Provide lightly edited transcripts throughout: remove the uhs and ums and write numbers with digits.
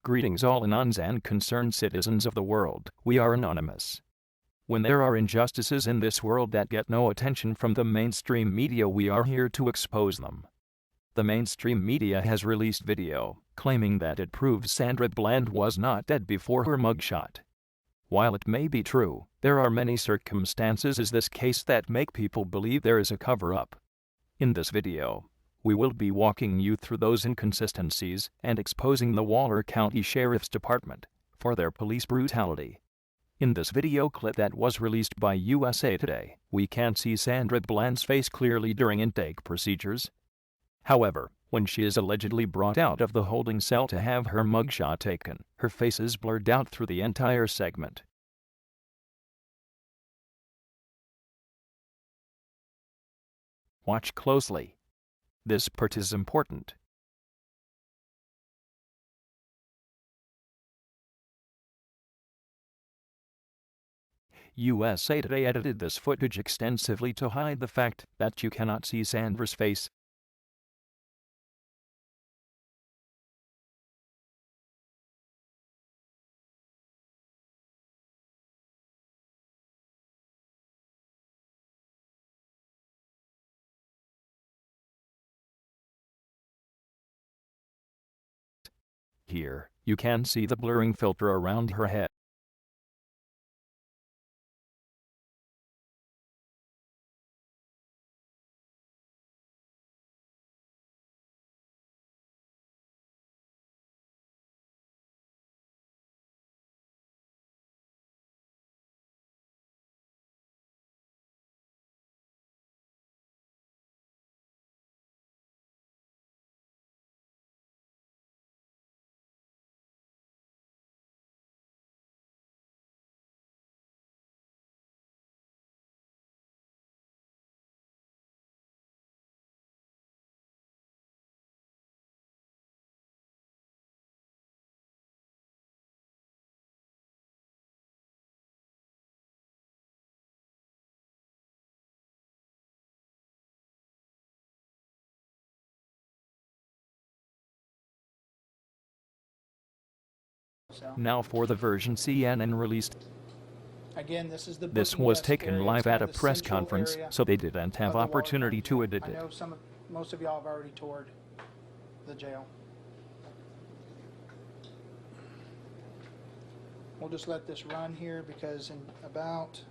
Greetings all anons and concerned citizens of the world. We are anonymous. When there are injustices in this world that get no attention from the mainstream media, we are here to expose them. The mainstream media has released video, claiming that it proves Sandra Bland was not dead before her mugshot. While it may be true, there are many circumstances in this case that make people believe there is a cover-up. In this video, we will be walking you through those inconsistencies and exposing the Waller County Sheriff's Department for their police brutality. In this video clip that was released by USA Today, we can see Sandra Bland's face clearly during intake procedures. However, when she is allegedly brought out of the holding cell to have her mugshot taken, her face is blurred out through the entire segment. Watch closely. This part is important. USA Today edited this footage extensively to hide the fact that you cannot see Sandra's face. Here, you can see the blurring filter around her head. Now for the version CNN released. Again, this is the This booking was desk taken area. live It's at kind a of the press central conference, area so they didn't have of the Waller opportunity County to Jail. edit I it. know most of y'all have already toured the jail. We'll just let this run here because in about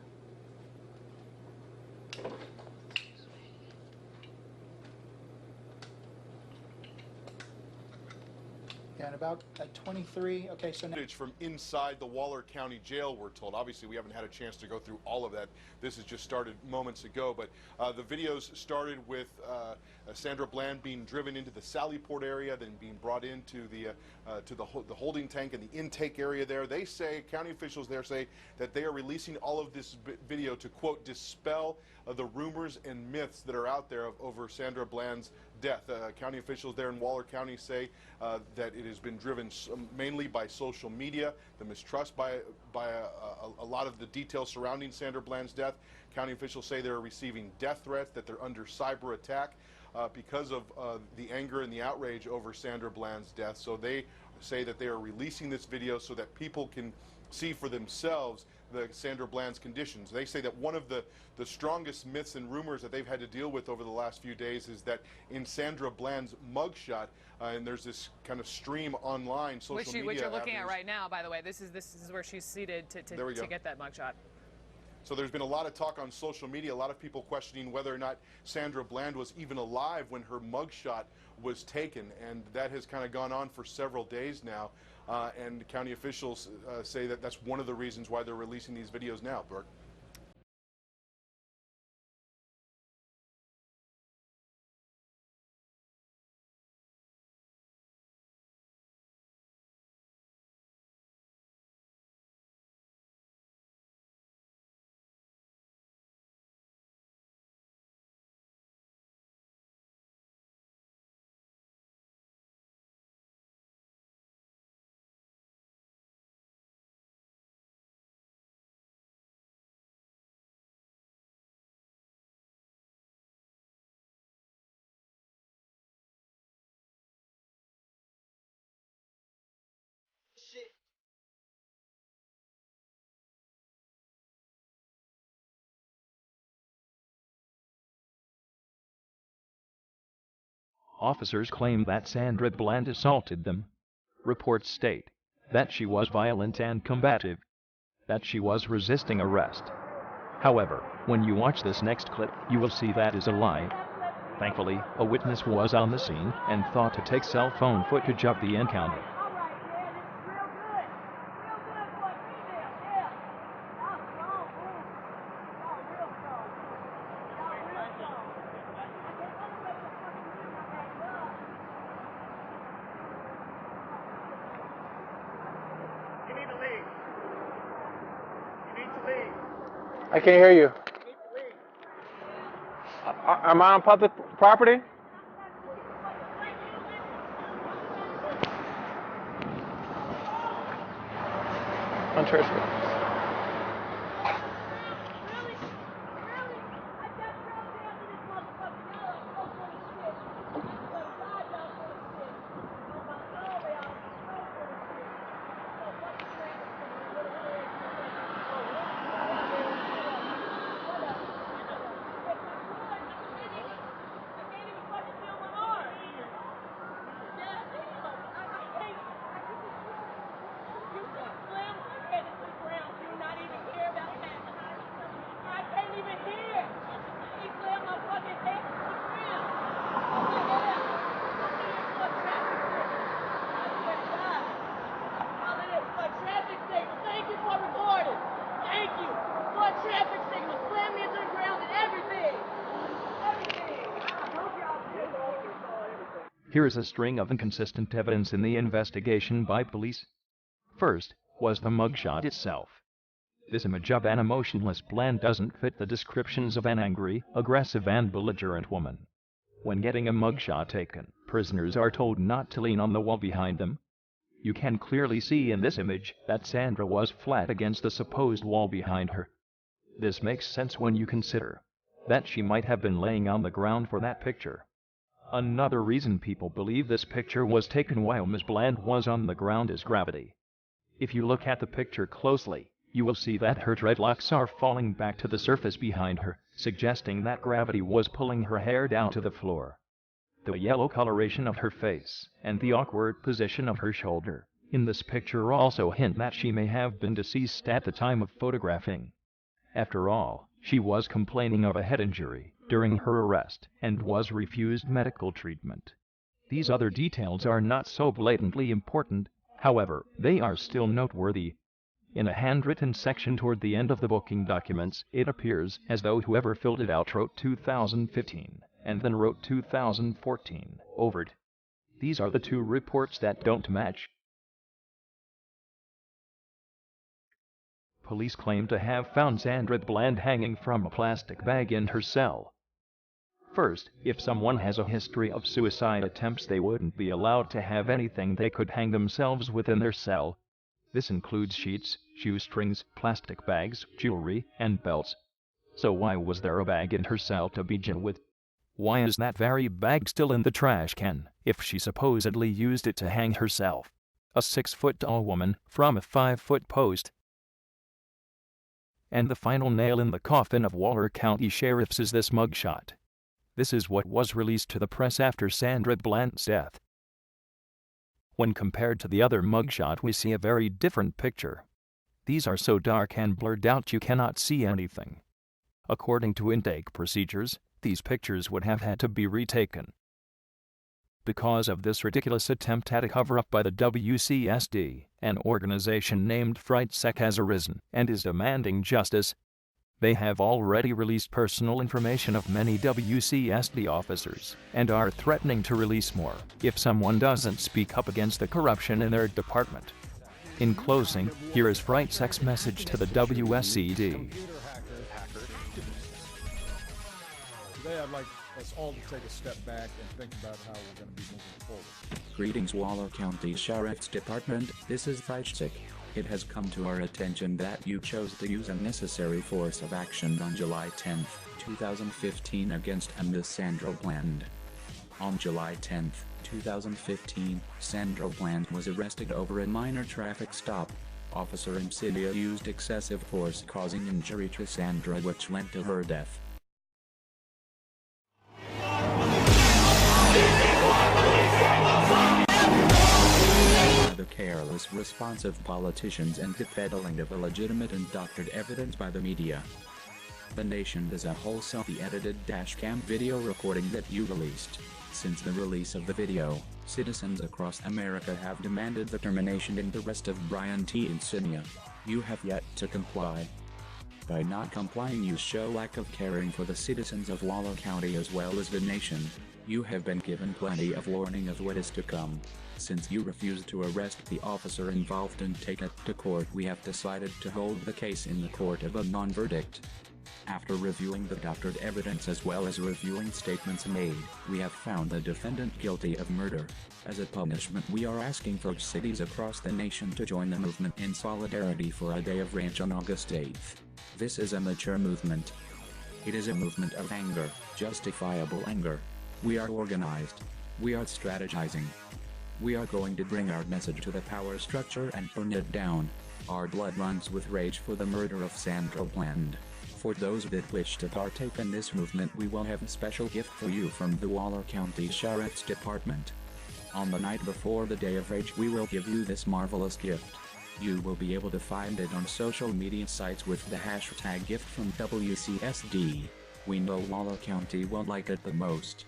at 23. Okay, so now From inside the Waller County Jail, we're told. Obviously, we haven't had a chance to go through all of that. This has just started moments ago, but the videos started with Sandra Bland being driven into the Sallyport area, then being brought into the holding tank and the intake area there. They say, county officials there say, that they are releasing all of this video to, quote, dispel the rumors and myths that are out there over Sandra Bland's death. County officials there in Waller County say that it has been driven mainly by social media, the mistrust by a lot of the details surrounding Sandra Bland's death. County officials say they're receiving death threats, that they're under cyber attack because of the anger and the outrage over Sandra Bland's death. So they say that they are releasing this video so that people can see for themselves the Sandra Bland's conditions. They say that one of the strongest myths and rumors that they've had to deal with over the last few days is that in Sandra Bland's mugshot, and there's this kind of stream online, social media. Which you're looking at right now, by the way. This is where she's seated to get that mugshot. So there's been a lot of talk on social media, a lot of people questioning whether or not Sandra Bland was even alive when her mugshot was taken, and that has kind of gone on for several days now. And county officials say that that's one of the reasons why they're releasing these videos now, Burke. Officers claim that Sandra Bland assaulted them. Reports state that she was violent and combative, that she was resisting arrest. However, when you watch this next clip, you will see that is a lie. Thankfully, a witness was on the scene and thought to take cell phone footage of the encounter. I can't hear you. Am I on public property? On church grounds. Here is a string of inconsistent evidence in the investigation by police. First, was the mugshot itself. This image of an emotionless Bland doesn't fit the descriptions of an angry, aggressive and belligerent woman. When getting a mugshot taken, prisoners are told not to lean on the wall behind them. You can clearly see in this image that Sandra was flat against the supposed wall behind her. This makes sense when you consider that she might have been laying on the ground for that picture. Another reason people believe this picture was taken while Ms. Bland was on the ground is gravity. If you look at the picture closely, you will see that her dreadlocks are falling back to the surface behind her, suggesting that gravity was pulling her hair down to the floor. The yellow coloration of her face and the awkward position of her shoulder in this picture also hint that she may have been deceased at the time of photographing. After all, she was complaining of a head injury during her arrest and was refused medical treatment. These other details are not so blatantly important, however, they are still noteworthy. In a handwritten section toward the end of the booking documents, it appears as though whoever filled it out wrote 2015 and then wrote 2014 over it. These are the two reports that don't match. Police claim to have found Sandra Bland hanging from a plastic bag in her cell. First, if someone has a history of suicide attempts, they wouldn't be allowed to have anything they could hang themselves with in their cell. This includes sheets, shoestrings, plastic bags, jewelry, and belts. So why was there a bag in her cell to begin with? Why is that very bag still in the trash can, if she supposedly used it to hang herself? A 6-foot-tall woman from a 5-foot post. And the final nail in the coffin of Waller County sheriffs is this mugshot. This is what was released to the press after Sandra Bland's death. When compared to the other mugshot, we see a very different picture. These are so dark and blurred out you cannot see anything. According to intake procedures, these pictures would have had to be retaken. Because of this ridiculous attempt at a cover-up by the WCSD, an organization named FrightSec has arisen and is demanding justice. They have already released personal information of many WCSD officers and are threatening to release more if someone doesn't speak up against the corruption in their department. In closing, here is FrightSec's message to the WSCD. Today I'd like us all to take a step back and think about how we're going to be moving forward. Greetings Waller County Sheriff's Department, this is FrightSec. It has come to our attention that you chose to use unnecessary force of action on July 10, 2015 against Ms. Sandra Bland. On July 10, 2015, Sandra Bland was arrested over a minor traffic stop. Officer Imsilia used excessive force causing injury to Sandra which led to her death. careless response of politicians and the peddling of illegitimate and doctored evidence by the media. The nation as a whole saw the edited dashcam video recording that you released. Since the release of the video, citizens across America have demanded the termination and arrest of Brian T. Insignia. You have yet to comply. By not complying, you show lack of caring for the citizens of Waller County as well as the nation. You have been given plenty of warning of what is to come. Since you refused to arrest the officer involved and take it to court, we have decided to hold the case in the court of a non-verdict. After reviewing the doctored evidence as well as reviewing statements made, we have found the defendant guilty of murder. As a punishment, we are asking for cities across the nation to join the movement in solidarity for a day of rage on August 8th. This is a mature movement. It is a movement of anger, justifiable anger. We are organized. We are strategizing. We are going to bring our message to the power structure and burn it down. Our blood runs with rage for the murder of Sandra Bland. For those that wish to partake in this movement, we will have a special gift for you from the Waller County Sheriff's Department. On the night before the Day of Rage, we will give you this marvelous gift. You will be able to find it on social media sites with the hashtag gift from WCSD. We know Waller County will like it the most.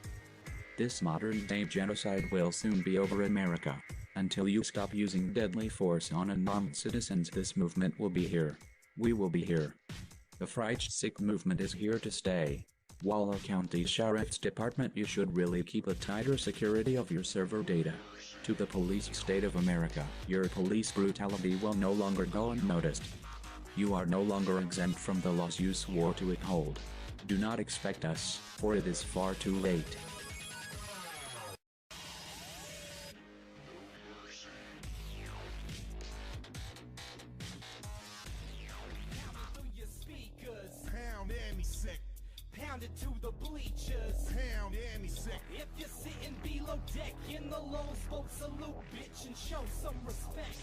This modern-day genocide will soon be over America. Until you stop using deadly force on unarmed citizens, this movement will be here. We will be here. The Fright Sick movement is here to stay. Waller County Sheriff's Department, you should really keep a tighter security of your server data. To the police state of America, your police brutality will no longer go unnoticed. You are no longer exempt from the laws you swore to uphold. Do not expect us, for it is far too late. Pound it to the bleachers. Pound Annie sick. If you're sitting below deck in the lone boat, salute bitch and show some respect.